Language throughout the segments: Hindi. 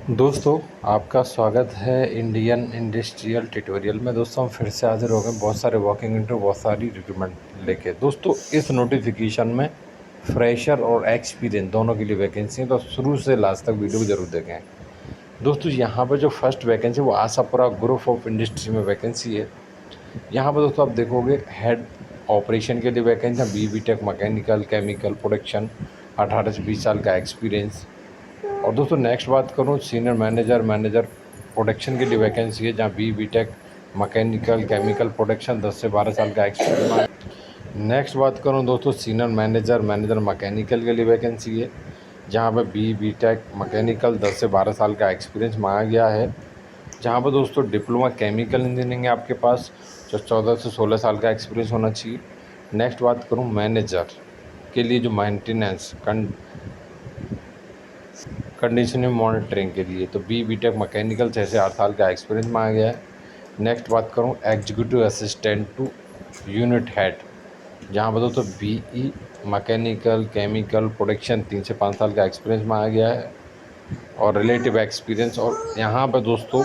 दोस्तों, आपका स्वागत है इंडियन इंडस्ट्रियल ट्यूटोरियल में। दोस्तों, हम फिर से हाजिर हो गए बहुत सारे वॉकिंग इंटरव्यू, बहुत सारी रिक्रूटमेंट लेके। दोस्तों, इस नोटिफिकेशन में फ्रेशर और एक्सपीरियंस दोनों के लिए वैकेंसी है, तो शुरू से लास्ट तक वीडियो को जरूर देखें। दोस्तों, यहाँ पर जो फर्स्ट वैकेंसी है वो आशापुरा ग्रुप ऑफ इंडस्ट्री में वैकेंसी है। यहाँ पर दोस्तों आप देखोगे हेड ऑपरेशन के लिए वैकेंसी है, B tech mechanical chemical production, 18 से 20 साल का एक्सपीरियंस। और दोस्तों नेक्स्ट बात करूँ सीनियर मैनेजर प्रोडक्शन के लिए वैकेंसी है, जहाँ B tech mechanical chemical production 10 से 12 साल का एक्सपीरियंस। नेक्स्ट बात करूँ दोस्तों सीनियर मैनेजर मैकेनिकल के लिए वैकेंसी है, जहाँ पर बी टेक मैकेनिकल 10 से 12 साल का एक्सपीरियंस मांगा गया है। जहाँ पर दोस्तों डिप्लोमा केमिकल इंजीनियरिंग है आपके पास, जो 14 से 16 साल का एक्सपीरियंस होना चाहिए। नेक्स्ट बात करूँ मैनेजर के लिए, जो मेंटेनेंस कंडीशनिंग मॉनिटरिंग के लिए, तो बी टेक मैकेनिकल 6 से 8 साल का एक्सपीरियंस मांगा गया है। नेक्स्ट बात करूँ executive assistant to unit head, जहाँ पर दोस्तों BE मैकेनिकल केमिकल प्रोडक्शन 3 से 5 साल का एक्सपीरियंस मांगा गया है और रिलेटिव एक्सपीरियंस। और यहाँ पर दोस्तों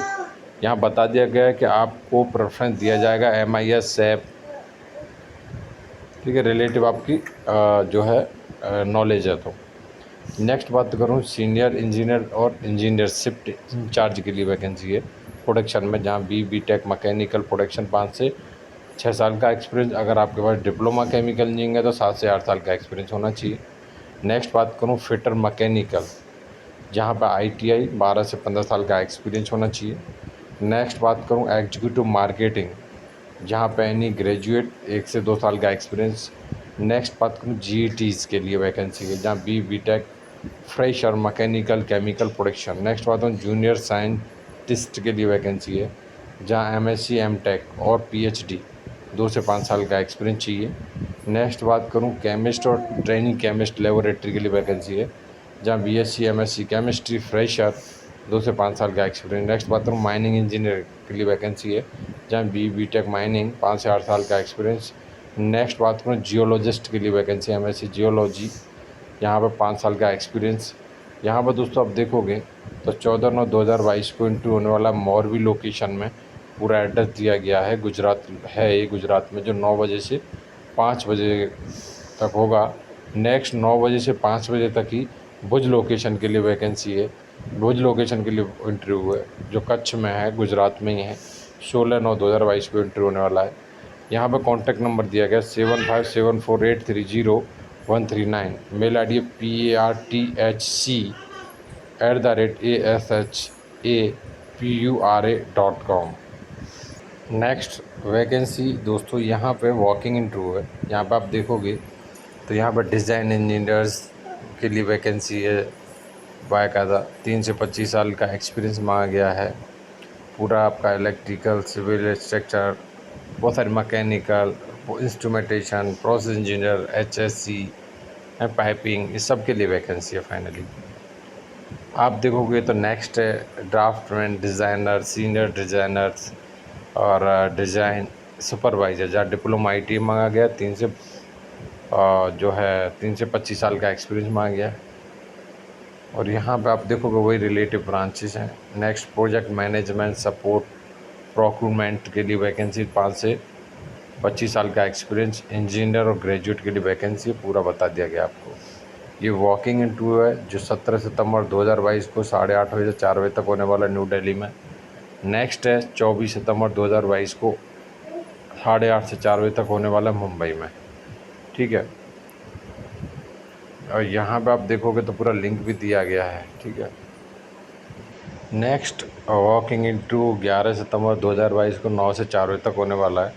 यहाँ बता दिया गया है कि आपको प्रेफरेंस दिया जाएगा MIS SAP, ठीक है, रिलेटिव आपकी जो है नॉलेज है। तो नेक्स्ट बात करूँ सीनियर इंजीनियर और इंजीनियर शिफ्ट इंचार्ज के लिए वैकेंसी है प्रोडक्शन में, जहाँ बी टेक मैकेनिकल प्रोडक्शन 5 से 6 साल का एक्सपीरियंस। अगर आपके पास डिप्लोमा केमिकल इंजीनियरिंग है तो 7 से 8 साल का एक्सपीरियंस होना चाहिए। नेक्स्ट बात करूँ फिटर मैकेनिकल, जहाँ पर ITI 12 से 15 साल का एक्सपीरियंस होना चाहिए। नेक्स्ट बात करूँ एग्जीक्यूटिव मार्केटिंग, जहाँ पे एनी ग्रेजुएट 1 से 2 साल का एक्सपीरियंस। नेक्स्ट बात करूँ GETs के लिए वैकेंसी है, जहाँ B tech fresher mechanical chemical production. Next बात करूँ जूनियर साइंटिस्ट के लिए वैकेंसी है, जहाँ MSc MTech और PhD 2 से 5 साल का एक्सपीरियंस चाहिए। नेक्स्ट बात करूँ केमिस्ट और ट्रेनिंग केमिस्ट लेबोरेटरी के लिए वैकेंसी है, जहाँ BSc MSc केमिस्ट्री फ्रेशर 2 से 5 साल का एक्सपीरियंस। नेक्स्ट बात करूँ माइनिंग इंजीनियर के लिए वैकेंसी है, जहाँ बी टेक माइनिंग 5 से 8 साल का एक्सपीरियंस। नेक्स्ट बात करूँ जियोलॉजिस्ट के लिए वैकेंसी है, MSc जियोलॉजी, यहाँ पर 5 साल का एक्सपीरियंस। यहाँ पर दोस्तों आप देखोगे तो 14/9/2022 को इंटरव्यू होने वाला मोरबी लोकेशन में। पूरा एड्रेस दिया गया है, गुजरात है ये, गुजरात में, जो 9 बजे से 5 बजे तक होगा। नेक्स्ट 9 बजे से 5 बजे तक ही भुज लोकेशन के लिए वैकेंसी है। भुज लोकेशन के लिए इंटरव्यू है, जो कच्छ में है, गुजरात में ही है। 16/9/2022 को इंटरव्यू होने वाला है। यहाँ पर कॉन्टैक्ट नंबर दिया गया 7574830139। Mail ID parthc@ashapura.com। Next vacancy दोस्तों यहाँ पे वॉकिंग इंटरव्यू है। यहाँ पे आप देखोगे तो यहाँ पर डिज़ाइन इंजीनियर्स के लिए वैकेंसी है बाकायदा। 3 से 25 साल का एक्सपीरियंस मांगा गया है। पूरा आपका इलेक्ट्रिकल सिविल स्ट्रक्चर, बहुत सारे mechanical instrumentation process engineer HSC piping, इस सब के लिए वैकेंसी है फाइनली। आप देखोगे तो नेक्स्ट है ड्राफ्टमैन डिज़ाइनर सीनियर डिज़ाइनर्स और डिज़ाइन सुपरवाइज़र, जहाँ डिप्लोमा ITI मांगा गया। 3 से 25 साल का एक्सपीरियंस मांगा गया। और यहाँ पे आप देखोगे वही रिलेटिव ब्रांचेस हैं। Next project management support procurement के लिए वैकेंसी 5 से 25 साल का एक्सपीरियंस। इंजीनियर और ग्रेजुएट के लिए वैकेंसी पूरा बता दिया गया आपको। ये वॉकिंग इंटरव्यू है जो 17 सितंबर 2022 को 8:30 बजे से 4 बजे तक होने वाला न्यू दिल्ली में। नेक्स्ट है 24 सितंबर 2022 को 8:30 से 4 बजे तक होने वाला मुंबई में, ठीक है। और यहाँ पे आप देखोगे तो पूरा लिंक भी दिया गया है, ठीक है। नेक्स्ट वॉकिंग इंटरव्यू 11 सितंबर 2022 को 9 से 4 बजे तक होने वाला है।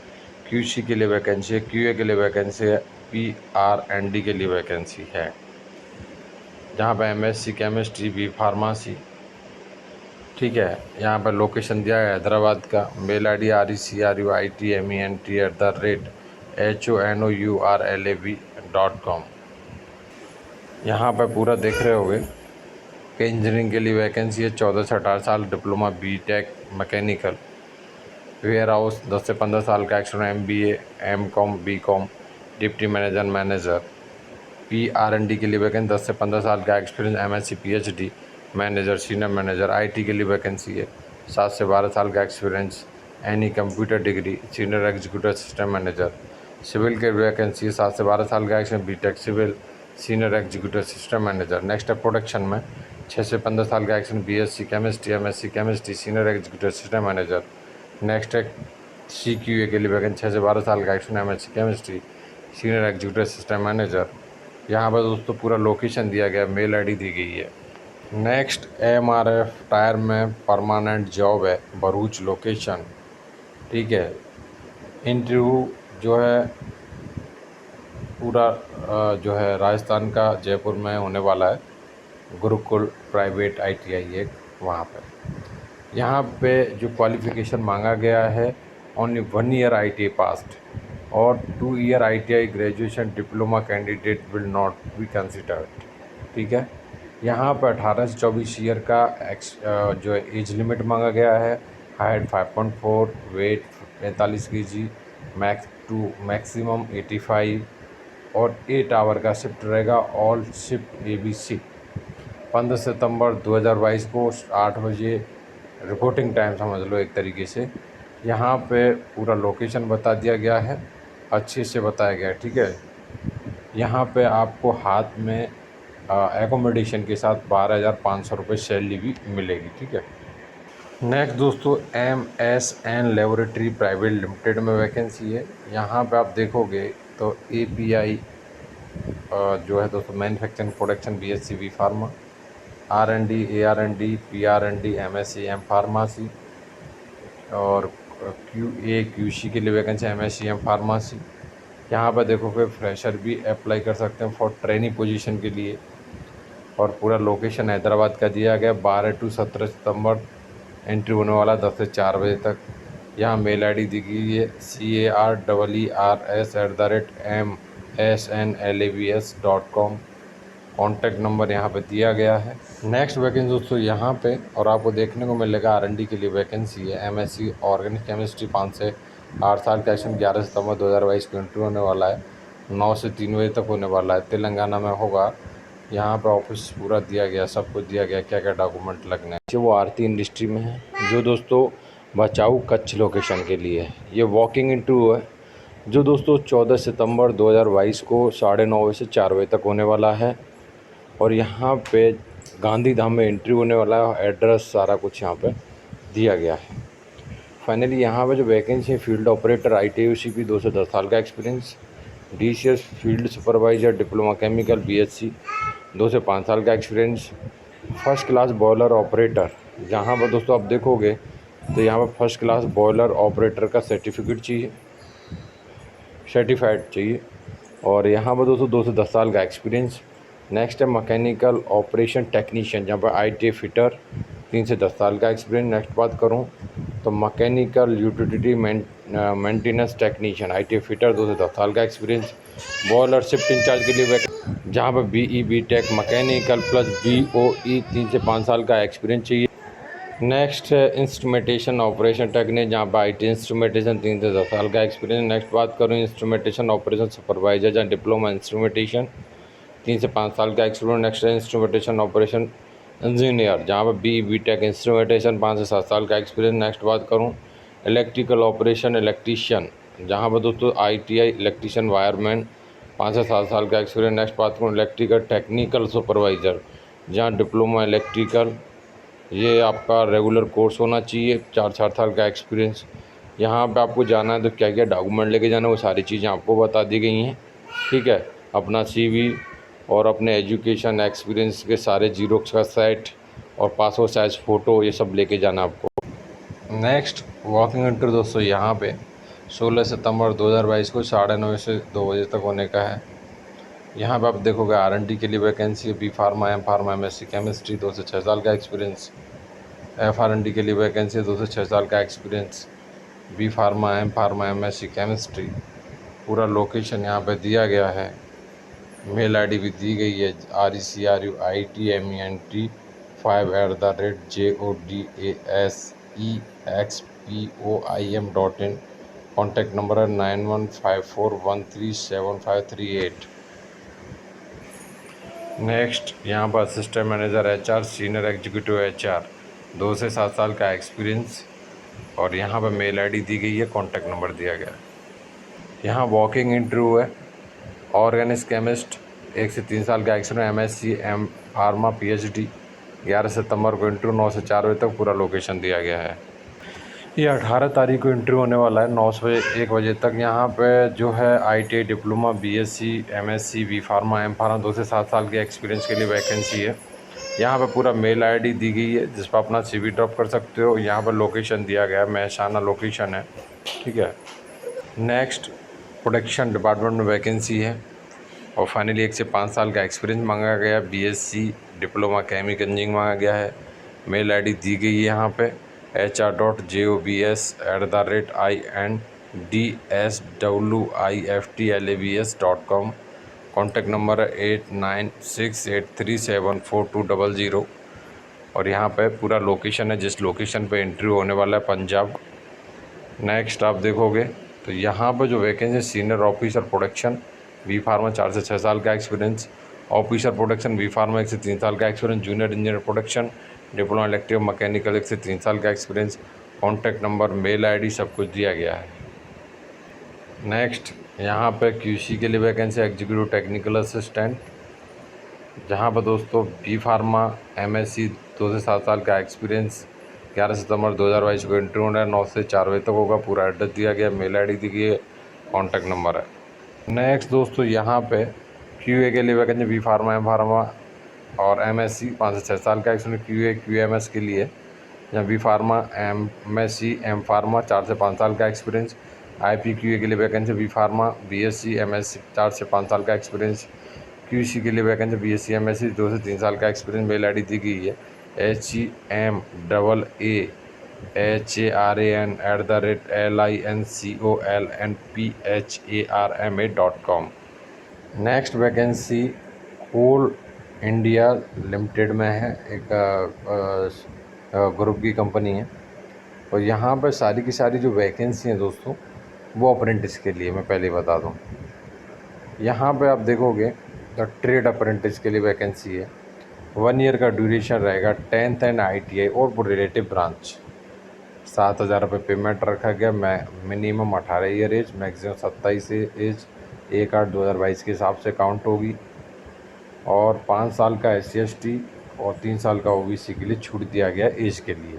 QC के लिए वैकेंसी है, QA के लिए वैकेंसी है, PRND के लिए वैकेंसी है, जहाँ पर MSc केमिस्ट्री B फार्मेसी, ठीक है। यहाँ पर लोकेशन दिया है हैदराबाद का। Mail ID recruitment@honourlab.com। यहाँ पर पूरा देख रहे होगे कि इंजीनियरिंग के लिए वैकेंसी है 14 से 18 साल, diploma BTech mechanical, warehouse 10 से 15 साल का external MBA MCOM BCOM, deputy manager PRND के लिए वैकेंसी 10 से 15 साल का experience, MSc PhD, manager, senior manager. IT के लिए वैकेंसी है, 7 से 12 साल का experience, any computer degree, senior executive system manager. Civil के वैकेंसी है, 7 से 12 साल का experience, B tech civil, senior executive system manager. Next है प्रोडक्शन में, 6 से 15 साल का experience, BSc chemistry, MSc chemistry, senior executive system manager. Next है सीक्यूए के लिए वैकेंसी, 6 से 12 साल का experience, MSc chemistry, senior executive system manager. यहाँ पर दोस्तों पूरा लोकेशन दिया गया, मेल आईडी दी गई है। नेक्स्ट एमआरएफ टायर में परमानेंट जॉब है, भरूच लोकेशन। ठीक है, इंटरव्यू जो है पूरा जो है राजस्थान का जयपुर में होने वाला है, गुरुकुल प्राइवेट आईटीआई एक वहाँ पे। यहाँ पे जो क्वालिफ़िकेशन मांगा गया है, ओनली 1 ईयर आईटीआई पास्ड और 2 year ITI graduation diploma candidate will not be considered. ठीक है, यहाँ पर 18 से 24 ईयर का जो है एज लिमिट मांगा गया है। हाइट 5.4, वेट 45 केजी, मैक्सिमम 85 और 8 आवर का शिफ्ट रहेगा, ऑल शिफ्ट ABC। 15 सितंबर 2022 को 8 बजे रिपोर्टिंग टाइम समझ लो एक तरीके से। यहाँ पे पूरा लोकेशन बता दिया गया है, अच्छे से बताया गया है। ठीक है, यहाँ पे आपको हाथ में एकोमोडेशन के साथ 12,500 रुपये सैलरी भी मिलेगी। ठीक है, नेक्स्ट दोस्तों MSN लेबोरेटरी प्राइवेट लिमिटेड में वैकेंसी है। यहाँ पे आप देखोगे तो API जो है दोस्तों manufacturing production, BSc B pharma, R&D AR&D PR&D MSc M pharmacy और QA QC के लिए वैकेंसी MSc M फार्मेसी। यहाँ पर देखोगे फ्रेशर भी अप्लाई कर सकते हैं फॉर ट्रेनिंग पोजीशन के लिए। और पूरा लोकेशन हैदराबाद का दिया गया। 12 से 17 सितंबर एंट्री होने वाला, 10 से 4 बजे तक। यहाँ मेल आईडी दी गई है carers@msnlabs.com। कॉन्टैक्ट नंबर यहाँ पे दिया गया है। नेक्स्ट वैकेंसी दोस्तों यहाँ पे और आपको देखने को मिलेगा R&D के लिए वैकेंसी है। MSc ऑर्गेनिक केमिस्ट्री 5 से 8 साल का एक्शन, 11 सितंबर 2022 को इंटरव्यू होने वाला है, 9 से 3 बजे तक होने वाला है, तेलंगाना में होगा। यहाँ पर ऑफिस पूरा दिया गया, सब कुछ दिया गया, क्या क्या डॉक्यूमेंट लगने हैं। वो आरती इंडस्ट्री में है, जो दोस्तों बचाऊ कच्छ लोकेशन के लिए है। ये वॉकिंग इंटरव्यू है, जो दोस्तों 14 सितंबर 2022 को 9:30 बजे से 4 बजे तक होने वाला है। और यहाँ पे गांधी धाम में इंटरव्यू होने वाला है। एड्रेस सारा कुछ यहाँ पे दिया गया है। फाइनली यहाँ पे जो वैकेंसी है, फील्ड ऑपरेटर ITI UCP 2 से 10 साल का experience, DCS field supervisor diploma chemical BSc 2 से 5 साल का experience, first class boiler operator. यहाँ पर दोस्तों आप देखोगे तो यहाँ पर फर्स्ट क्लास बॉयलर ऑपरेटर का सर्टिफिकेट चाहिए, सर्टिफाइड चाहिए। और यहाँ पर दोस्तों 2 से 10 साल का एक्सपीरियंस। नेक्स्ट है मैकेनिकल ऑपरेशन टेक्नीशियन, जहाँ पर ITI फिटर 3 से 10 साल का एक्सपीरियंस। नेक्स्ट बात करूँ तो mechanical utility maintenance technician ITI fitter 2 से 10 साल का एक्सपीरियंस। बॉयलर शिफ्ट इंचार्ज के लिए जहाँ पर BE BTech mechanical plus BOE 3 से 5 साल का एक्सपीरियंस चाहिए। नेक्स्ट है इंस्ट्रूमेंटेशन ऑपरेशन टेक्नीशियन, जहाँ पर IT इंस्ट्रूमेंटेशन 3 से 10 साल का एक्सपीरियंस। नेक्स्ट बात करूँ इंस्ट्रूमेंटेशन ऑपरेशन सुपरवाइजर, जहाँ डिप्लोमा इंस्ट्रूमेंटेशन 3 से 5 साल का एक्सपीरियंस। नेक्स्ट है इंस्ट्रूमेंटेशन ऑपरेशन इंजीनियर, जहाँ पर BE BTech इंस्ट्रूमेंटेशन 5 से 7 साल का एक्सपीरियंस। नेक्स्ट बात करूँ इलेक्ट्रिकल ऑपरेशन इलेक्ट्रीशियन, जहाँ पर दोस्तों ITI इलेक्ट्रीशियन वायरमैन 5 से 7 साल का एक्सपीरियंस। नेक्स्ट बात करूँ इलेक्ट्रिकल टेक्निकल सुपरवाइज़र, जहाँ डिप्लोमा इलेक्ट्रिकल, ये आपका रेगुलर कोर्स होना चाहिए, 4 साल का एक्सपीरियंस। यहाँ पे आपको जाना है तो क्या क्या डॉक्यूमेंट लेके जाना है, वो सारी चीज़ें आपको बता दी गई हैं। ठीक है, अपना CV और अपने एजुकेशन एक्सपीरियंस के सारे जीरोक्स का सेट और पासपोर्ट साइज़ फ़ोटो, ये सब लेके जाना आपको। नेक्स्ट वॉकिंग इंटरव्यू दोस्तों यहाँ पे 16 सितंबर 2022 को 9:30 से 2 बजे तक होने का है। यहाँ पे आप देखोगे R&D के लिए वैकेंसी है। B pharma M pharma MSc chemistry 2 से 6 साल का एक्सपीरियंस। FR&D के लिए वैकेंसी है, 2 से 6 साल का experience. B pharma M pharma MSc chemistry. पूरा लोकेशन यहाँ पे दिया गया है, मेल आईडी भी दी गई है recruitment@jodasexpoim.in। कॉन्टैक्ट नंबर है 9154137538। नेक्स्ट यहाँ पर assistant manager HR, senior executive HR, 2 से 7 साल का एक्सपीरियंस। और यहाँ पर मेल ID दी गई है, कॉन्टैक्ट नंबर दिया गया है। यहाँ वॉकिंग इंटरव्यू है। ऑर्गेनिक केमिस्ट, 1 से 3 साल का experience, MSc M pharma PhD। 11 सितंबर को इंटरव्यू, 9 से 4 बजे तक। पूरा लोकेशन दिया गया है। ये 18 तारीख को इंटरव्यू होने वाला है, 9 से 1 बजे तक। यहाँ पे जो है ITI diploma, BSc, MSc, B pharma, M pharma, 2 से 7 साल के एक्सपीरियंस के लिए वैकेंसी है। यहाँ पे पूरा मेल ID दी गई है जिस पर अपना CV ड्रॉप कर सकते हो। यहाँ पर लोकेशन दिया गया है, महसाना लोकेशन है, ठीक है। नेक्स्ट, प्रोडक्शन डिपार्टमेंट में वैकेंसी है। और फाइनली 1 से 5 साल का एक्सपीरियंस मांगा गया। BSc डिप्लोमा केमिकल इंजीनियरिंग मांगा गया है। मेल ID दी गई है यहाँ पे, hr.jobs@indsliftlabs.com। कॉन्टैक्ट नंबर है 8968374200। और यहाँ पे पूरा लोकेशन है, जिस लोकेशन पे इंटरव्यू होने वाला है, पंजाब। नेक्स्ट आप देखोगे तो यहाँ पर जो vacancy, senior officer production, B pharma, 4 से 6 साल का experience. Officer production B pharma, 1 से 3 साल का experience. Junior engineer production, diploma electrical mechanical, 1 से 3 साल का experience. Contact number, mail ID सब कुछ दिया गया है। नेक्स्ट, यहाँ पे QC के लिए वैकेंसी, एग्जीक्यूटिव टेक्निकल असिस्टेंट, जहाँ पर दोस्तों B फार्मा, MSc, 2 से 7 साल का एक्सपीरियंस। 11 सितंबर 2022 को इंटरव्यू होना है, 9 से 4 बजे तक होगा। पूरा एड्रेस दिया गया, मेल ID दी गई है, कॉन्टैक्ट नंबर है। नेक्स्ट दोस्तों, यहाँ पे QA के लिए vacancy, B pharma, M pharma और MSc, 5 से 6 साल का एक्सपीरियंस। QA QMS के लिए, जहाँ B pharma, MSc, M pharma, 4 से 5 साल का एक्सपीरियंस। IPQA के लिए vacancy, B pharma, BSc, MSc, 4 से 5 साल का एक्सपीरियंस। QC के लिए वैकेंसी, BSc, MSc, 2 से 3 साल का एक्सपीरियंस। मेल ID दी गई है HEMAAHARAN@lincolnPHARMA.com। नेक्स्ट वैकेंसी कोल इंडिया लिमिटेड में है, एक ग्रुप की कंपनी है। और यहाँ पर सारी की सारी जो वैकेंसी हैं दोस्तों, वो अप्रेंटिस के लिए, मैं पहले बता दूँ। यहाँ पे आप देखोगे तो ट्रेड अप्रेंटिस के लिए वैकेंसी है। 1 ईयर का ड्यूरेशन रहेगा। 10th एंड ITI और रिलेटिव ब्रांच। 7,000 रुपये पेमेंट रखा गया। Minimum 18 year age, maximum 27 age 1/8/2022 के हिसाब से काउंट होगी। और 5 साल का SC/ST और 3 साल का OBC के लिए छूट दिया गया एज के लिए।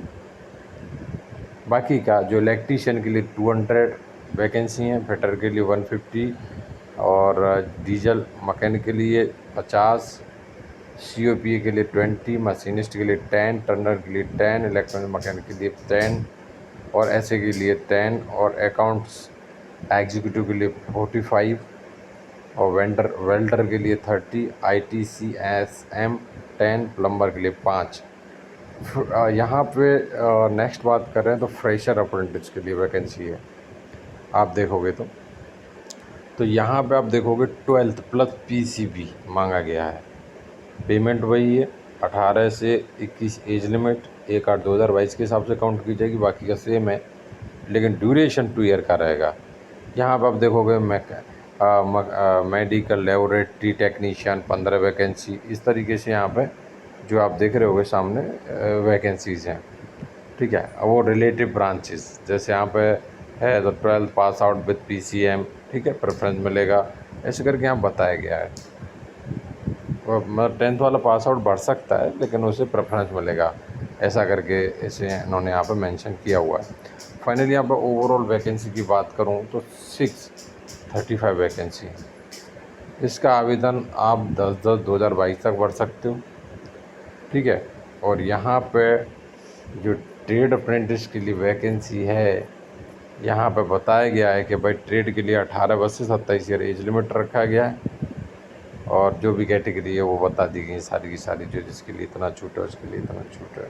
बाकी का जो इलेक्ट्रीशियन के लिए 200 वैकेंसी हैं, फिटर के लिए 150 और डीजल मैकेनिक के लिए 50, COPA के लिए 20, मशीनिस्ट के लिए 10, टर्नर के लिए 10, इलेक्ट्रॉनिक मैकेनिक के लिए 10 और SA के लिए 10 और अकाउंट्स एग्जीक्यूटिव के लिए 45 और वेल्डर के लिए 30, ITCSM 10, प्लम्बर के लिए 5। यहाँ पे नेक्स्ट बात कर रहे हैं तो फ्रेशर अप्रेंटिस के लिए वैकेंसी है। आप देखोगे तो यहाँ पे आप देखोगे 12th प्लस PCB मांगा गया है। पेमेंट वही है, 18 से 21 एज लिमिट, 1/8/2022 के हिसाब से काउंट की जाएगी। बाकी का सेम है, लेकिन ड्यूरेशन 2 ईयर का रहेगा। यहाँ पर आप देखोगे मेडिकल लेबोरेटरी टेक्नीशियन 15 वैकेंसी। इस तरीके से यहाँ पे जो आप देख रहे होगे सामने वैकेंसीज़ हैं, ठीक है। अब वो रिलेटिव ब्रांचेस, जैसे यहाँ पे है तो 12th pass out with PCM, ठीक है, प्रेफरेंस मिलेगा। ऐसे करके यहाँ बताया गया है। मतलब 10th वाला पास आउट बढ़ सकता है, लेकिन उसे प्रेफरेंस मिलेगा, ऐसा करके इसे इन्होंने यहाँ पे मेंशन किया हुआ है। फाइनली यहाँ पर ओवरऑल वैकेंसी की बात करूँ तो 635 वैकेंसी। इसका आवेदन आप 10/10/2022 तक भर सकते हो, ठीक है। और यहाँ पे जो ट्रेड अप्रेंटिस के लिए वैकेंसी है, यहाँ पे बताया गया है कि भाई ट्रेड के लिए 18 वर्ष से 27 ईयर एज लिमिट रखा गया है। और जो भी कैटेगरी है वो बता दी गई सारी की सारी, जो जिसके लिए इतना छूट है उसके लिए इतना छूट है।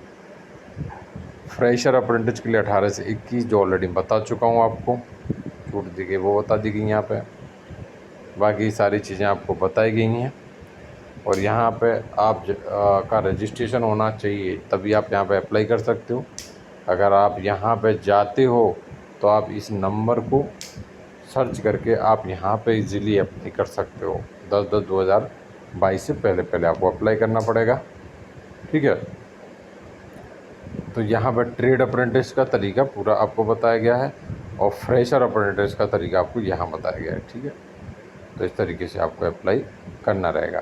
फ्रेशर अप्रेंटिस के लिए 18 से 21, जो ऑलरेडी बता चुका हूँ आपको, छूट दी गई वो बता दी गई यहाँ पे। बाकी सारी चीज़ें आपको बताई गई हैं। और यहाँ पे आप का रजिस्ट्रेशन होना चाहिए, तभी आप यहाँ पे अप्लाई कर सकते हो। अगर आप यहाँ पे जाते हो तो आप इस नंबर को सर्च करके आप यहाँ पे इजीली अप्लाई कर सकते हो। 10/10/2022 22 से पहले पहले आपको अप्लाई करना पड़ेगा। ठीक है, तो यहाँ पर ट्रेड अप्रेंटिस का तरीका पूरा आपको बताया गया है और फ्रेशर अप्रेंटिस का तरीका आपको यहाँ बताया गया है। ठीक है, तो इस तरीके से आपको अप्लाई करना रहेगा।